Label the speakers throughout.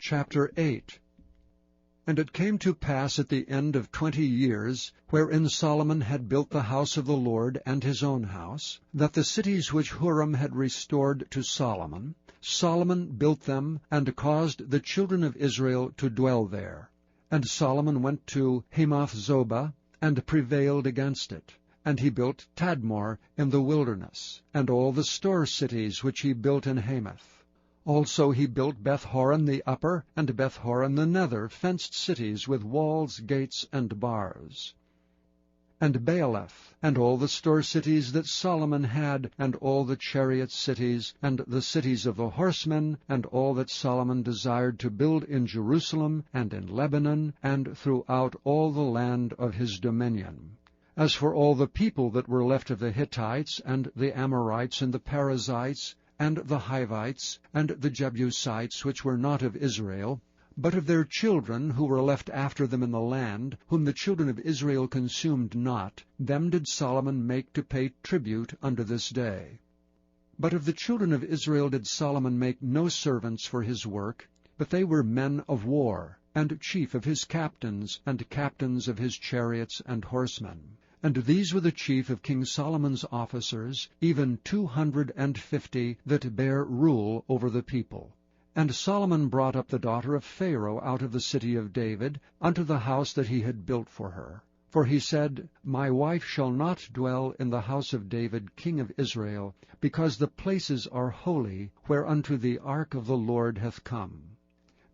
Speaker 1: Chapter 8. And it came to pass at the end of 20 years, wherein Solomon had built the house of the Lord and his own house, that the cities which Huram had restored to Solomon, Solomon built them, and caused the children of Israel to dwell there. And Solomon went to Hamath-zobah, and prevailed against it. And he built Tadmor in the wilderness, and all the store cities which he built in Hamath. Also he built Beth-horon the upper, and Beth-horon the nether, fenced cities with walls, gates, and bars. And Baaleth, and all the store cities that Solomon had, and all the chariot cities, and the cities of the horsemen, and all that Solomon desired to build in Jerusalem, and in Lebanon, and throughout all the land of his dominion. As for all the people that were left of the Hittites, and the Amorites, and the Perizzites, and the Hivites, and the Jebusites, which were not of Israel, but of their children who were left after them in the land, whom the children of Israel consumed not, them did Solomon make to pay tribute unto this day. But of the children of Israel did Solomon make no servants for his work, but they were men of war, and chief of his captains, and captains of his chariots and horsemen. And these were the chief of King Solomon's officers, even 250 that bare rule over the people. And Solomon brought up the daughter of Pharaoh out of the city of David, unto the house that he had built for her. For he said, My wife shall not dwell in the house of David king of Israel, because the places are holy, whereunto the ark of the Lord hath come.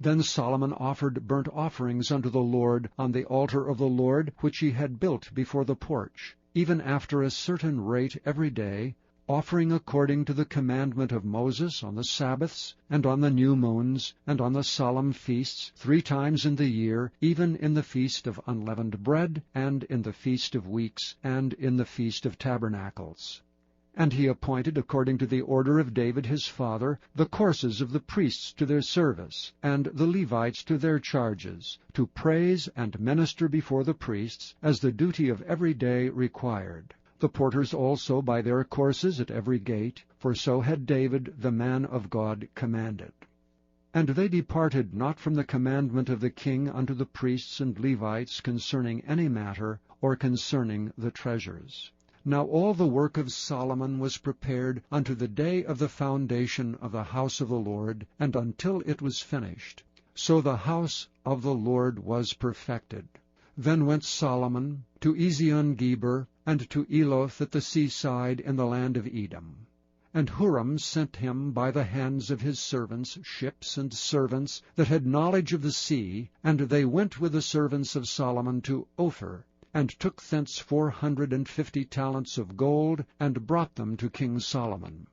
Speaker 1: Then Solomon offered burnt offerings unto the Lord on the altar of the Lord, which he had built before the porch, even after a certain rate every day, offering according to the commandment of Moses on the Sabbaths, and on the new moons, and on the solemn feasts, 3 times in the year, even in the feast of unleavened bread, and in the feast of weeks, and in the feast of tabernacles. And he appointed, according to the order of David his father, the courses of the priests to their service, and the Levites to their charges, to praise and minister before the priests, as the duty of every day required. The porters also by their courses at every gate, for so had David the man of God commanded. And they departed not from the commandment of the king unto the priests and Levites concerning any matter, or concerning the treasures. Now all the work of Solomon was prepared unto the day of the foundation of the house of the Lord, and until it was finished. So the house of the Lord was perfected. Then went Solomon to Ezion-Geber, and to Eloth at the seaside in the land of Edom. And Huram sent him by the hands of his servants ships and servants that had knowledge of the sea, and they went with the servants of Solomon to Ophir, and took thence 450 talents of gold, and brought them to King Solomon.